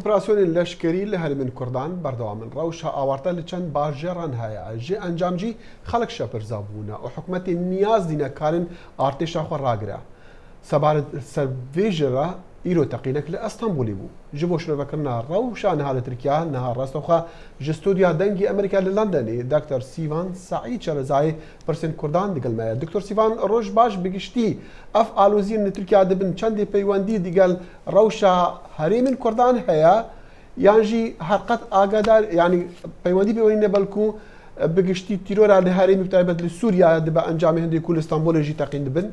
ئۆپراسیۆنی لەشکری لە هەرێمی کوردان بەردەوامن ڕەوشە ئاوارتە لە چەند باژێڕان هەیە ژێ ئەنجامجی خەڵک شەپرزا بوونە و حکوومەتی نیاز دینەکارن ئارتێشا خۆ ڕاگرا سەبارەت سەرڤێژرە ئیرۆ تەقینەك لە ئەستەمبولی بوو ji بۆ شرۆڤەکردنا ڕەوشە نەها لە تورکیا نەها ڕاستەوخە ji stûdiya dengê Amerîka li Londonê Dr. Sîvan Saîd Şerezayê pirsên Kurdan digelmeye. Dr. Sîvan roj baş bigiştî ev aloziyên li Tirkiya dibin çendê peywendî digel rewşa herêmên Kurdan heye yan jî her qet agadar yani peywendî peywendî belkû bigiştî tîrora li herêmî bi taybet li Sûriya dibe encamê hindê ku li Stenbolê jî teqîn dibin.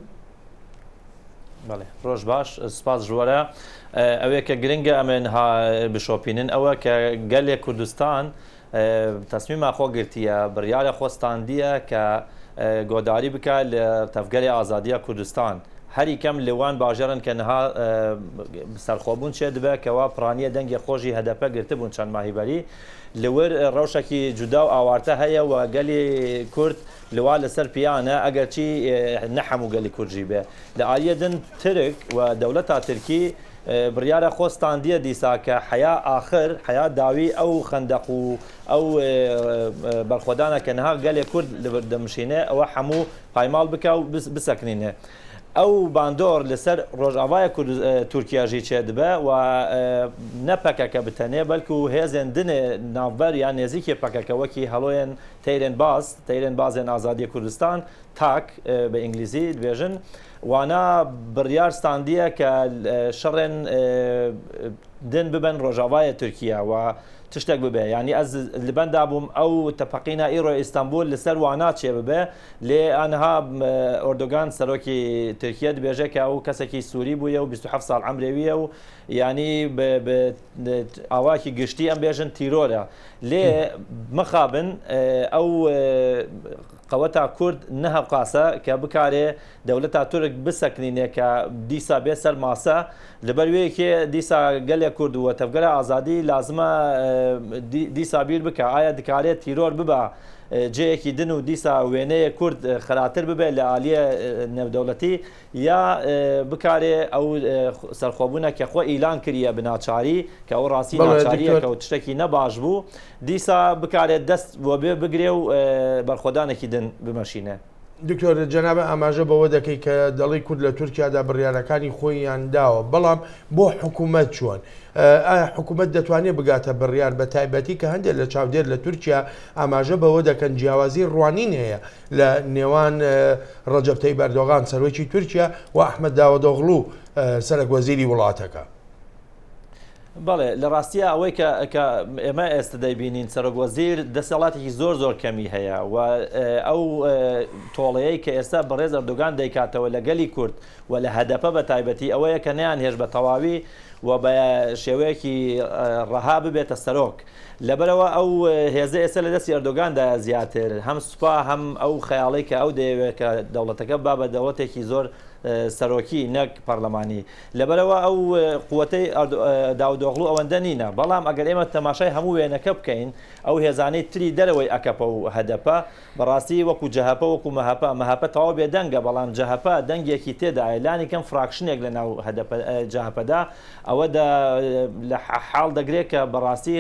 بەڵێ ڕۆژ باش سپاس ژوەرە ئەوەیە کە گرنگە ئەمێنها بشۆپینن ئەوە کە گەلێک کوردستان تەسمیما خۆ گرتیە بڕیارە خۆستاندیە کە گۆداری بکە لە تەفگەری ئازادیە کوردستان هەری کەم لەوان باژێرن کە نەها سەرخۆبوون چێ دبێ کەوا پرانیە دەنگی خۆشی هەدەپە گرتبوون چەند ماهیبەری لەور ڕەوشێکی جودا و ئاوارتە هەیە و گەلی کورد لەوا لەسەر پیانە ئەگەرچی نەحەموو گەلی کوردژی بێ لە ئالیەدن ترک و دەوڵەتا ترکی بڕیارە خۆستاندیە دیسا کە حیا ئاخر حیا داوی ئەو خەندەق و ئەو بەرخۆدانە کە نەها گەلێ کورد دەمشینێ ئەوە هەموو پایماڵ بکە و بسەکنینێ ئەو باندۆر لەسەر ڕۆژئاوای تورکیاژی چێ دبە و نەپەکەکە بتەنێ بەلکو و هێزێن دنێ ناوبەر یان نێزیکی پەکەکەوەکی هەڵۆیان تەیرێن بازێن ئازادی کوردستان تاک بە ئینگلیزی دبێژن وانە بڕیار ستاندیە کە شەڕێن دن ببن ڕۆژاوایە تورکیا و تشتێک ببێ ینی ئەس لەبەندا بووم ئەو تەپەقینە ئیرۆ ئیستانبول لەسەر وانات چێ ببێ لێ ئەنها ئۆردۆگان سەرۆکی تورکیا دبێژێ کە ئەو کەسێکی سووری بووە و 27 ساڵ ئەمرێویە و ینی ئاواکی گشتی ئەم بێژن تیرۆرە لێ مخابن ئەو قەوەتا کورد نەهەقاسە کە بکارێ دەوڵەتا تورک بسەکنینێ کە دیسا بێ سەر ماسە لەبەروەیەکێ دیسا گەلێ کورد وە تەفگەرە ئازادی لازمە دیسا بیر بکە ئایا دکارێت تیرۆر ببە جەیەکی دن و دیسا وێنەیە کورد خەراتر ببێت لە عالیە نێودەوڵەتی یا بکارێ ئەو سەرخۆبوونە کە خۆ ئیلان کردە بناچاری کە ئەو ڕاستی ناچاریە کە شتێکی نەباش بوو دیسا بکارێت دەست بۆ بێ بگرێ و بەرخۆدانێکی دن بمەشینە. دکتۆر جەنابە ئاماژە بەوە دەکەی کە دەڵی کورد لە تورکیادا بڕیارەکانی خۆیان داوە بەڵام بۆ حکوومەت چۆن ئایا حکوومەت دەتوانێت بگاتە بڕیار بە تایبەتی کە هەندێک لە چاودێر لە تورکیا ئاماژە بەوە دەکەن جیاوازی ڕوانین هەیە لە نێوان ڕەجەب تەیب ئەردۆغان سەرۆکی تورکیا و ئەحمەد داوودۆغڵو سەرۆکوەزیری وڵاتەکە. بەڵێ لە ڕاستیە ئەوەی کە ئێمە ئێستا دەیبینین سەرۆکوەزیر دەسەڵاتێکی زۆر کەمی هەیە و ئەو تۆڵەیەی کە ئێستا بەڕێز ئەردۆگان دەیکاتەوە لە گەلی کورد و لە هەدەپە بە تایبەتی ئەوەیە کە نەیان هێش بە تەواوی و بە شێوەیەکی ڕەها ببێتە سەرۆک لەبەرەوە ئەو هێزە ئێستا لە دەستی ئەردۆگاندا زیاتر هەم سوپا هەم ئەو خەیاڵی کە ئەو دەیەوێت کە دەوڵەتەکە با بە دەوڵەتێکی زۆر سەرۆکی نەک پەرلەمانی لەبەرەوە ئەو قووەتەی داودۆغڵو ئەوەندە نینە بەڵام ئەگەر ئێمە تەماشای هەموو وێنەکە بکەین ئەو هێزانەی تری دەرەوەی ئەکەپە و هەدەپە بەڕاستی وەکو جەهەپە وەکو مەهەپە تەواو بێ دەنگە بەڵام جەهەپە دەنگێکی تێدا ئەیلانی کەم فراکشنێک لە ناو جەهەپەدا ئەوە لە حاڵ دەگرێت کە بەڕاستی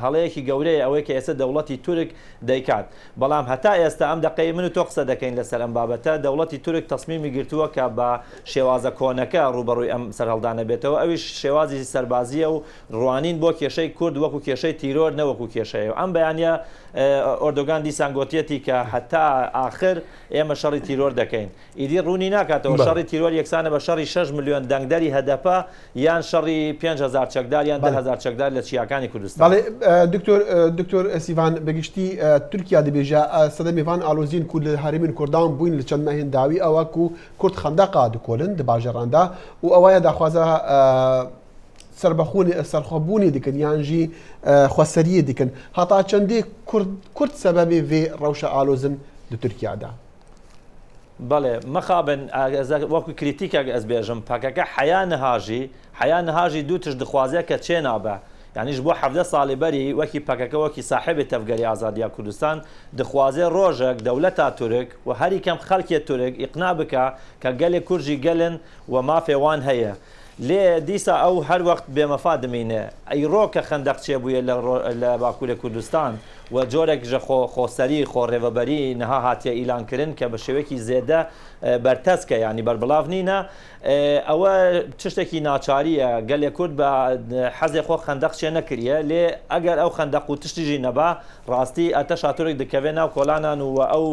هەڵەیەکی گەورەیە ئەوەی کە ئێستا دەوڵەتی تورک دەیکات بەڵام هەتا ئێستا ئەم دەقەی من و تۆ قسە دەکەین لەسەر ئەم بابەتە دەوڵەتی تورک تەسمیمی گرتووە کە بە شێوازە کۆنەکە ڕوبەڕووی ئەم سەرهەڵدانە بێتەوە ئەویش شێوازی سەربازیە و ڕوانین بۆ کێشەی کورد وەکو کێشەی تیرۆر نەوەکو کێشەیە و ئەم بەیانە ئۆردۆگان دیسان گوتیەتی کە هەتا ئاخر ئێمە شەڕی تیرۆر دەکەین ئیدی ڕوونی ناکاتەوە شەڕی تیرۆر یەکسانە بە شەڕی 6 ملیۆن دەنگدەری هەدەپە یان شەڕی 5,000 چەکدار یان 10,000 چەکدار لە چیاکانی کوردستان. بەڵێ دکتۆر سیڤان بەگشتی تورکیا دەبێژە سەدە میوان ئالۆزین کورد لە هەرێمین کوردان بووین لە چەند مەهێن داوی ئەوە و کورد خەندەقا دکۆلن دە باژەڕاندا و ئەوەیە داخوازە سەرخۆبوونی دیکن یانژی خۆسەریە دیکن هەتا چەندێک کورد سەبەبێ vê ڕەوشە ئالۆزن لە تورکیادا. بەڵێ مەخابن وەکو کریتیکە ئەس بێژم پاکەکە حیا نەهاژی دوو تش دخوازیە کە چێ نابە یعنیش بۆ 17 ساڵی بەری وەکی پەکەکە وەکی ساحبی تەفگەری ئازادیا کوردستان دخوازێ ڕۆژێک دەوڵەتا تورک و هەری کەم خەڵکی تورک ئیقنا بکە کە گەلێک کورژی گەلن و مافێوان هەیە لێ دیسا ئەو هەر وەخت بێمەفا دمینێ ئەیڕۆکە خەندەق چێ بووە لە باکوورە کوردستان و جۆرێک ژە خۆسەری خۆڕێوەبەری نەها هاتیە ئیلانکردن کە بە شێوەیەکی زێدە بەرتەسکە ینی بەربڵاو نینە ئەوە شتێکی ناچاریە گەلێ کورد بە حەزێ خۆ خەندەق چێ نەکریە لێ ئەگەر ئەو خەندەق و تشتیژی نەبا ڕاستی ئەتە شاتۆرێک دەکەوێت ناو کۆلانان و ئەو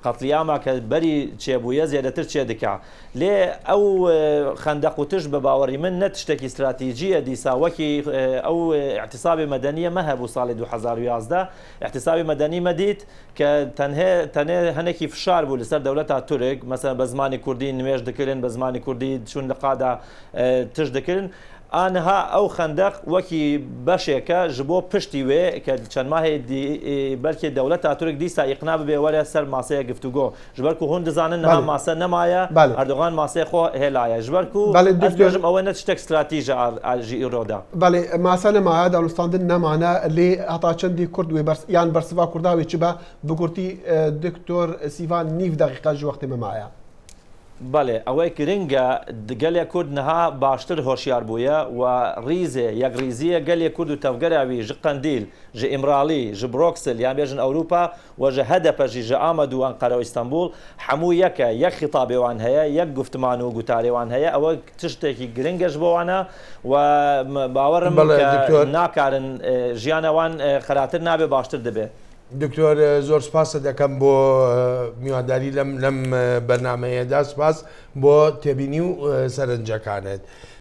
قەتلیامە کە بەری چێبوویە زیادەتر چێ دکا لێ ئەو خەندەق و تشت بە باوەڕی من نە تشتێکی استراتیژیە دیساوەکی ئەو احتیسابی مەدەنیە مەهەبوو ساڵی 2011 احتیسابی مەدەنی مەدیت کە تەنێ هەنێکی فشار بوو لەسەر دەوڵەتە تورک مەسەن بە زمانی کوردی نوێژ دەکردن بە زمانی کوردی چون لە قادا تشت دەکردن ئانها ئەو خەندەق وەکی بەشێکە ji بۆ پشتی وێ کە چەند ماهێ بەلکێ دەوڵەت تاتورک دیسا ئیقنا ببێ وەرە سەر ماسەیە گفتوگۆ ji ber ku hûn dizanin niha mase nemaye Erdogan maseyê xwe hêlaye ji ber ku ez bêjim ew ne tiştek stratîje jî îroda Belê mase nemaye danûstandin nemane lê heta çendî Kurd wê yan bersiva Kurda wê çi be bi kurtî Diktor Sîvan nîv deqîqa ji wextê me maye بەڵێ ئەوەی گرنگە گەلێ کورد نەها باشتر هۆشیار بووە و ریزێ یەک ریزیە گەلێ کورد و تەوگەراوی ژ قەندیل ژ ئیمراڵی ژ برۆکسل یان بێژن ئەوروپا و ژە هەدەپەژی ژە ئامەد و ئەنقەرە و ئیستانبول هەموو یەکە یەک خیتابێوان هەیە یەک گفتمان و گوتارێوان هەیە ئەوە تشتێکی گرنگەش بۆوانە و باوەڕم ناکارن ژیانەوان خەراتر نابێ باشتر دەبێت دکتۆر زۆر سپاسە دەکەم بۆ میوانداری لەم بەرنامەیەدا سپاس بۆ تێبینی و سەرنجەکانت.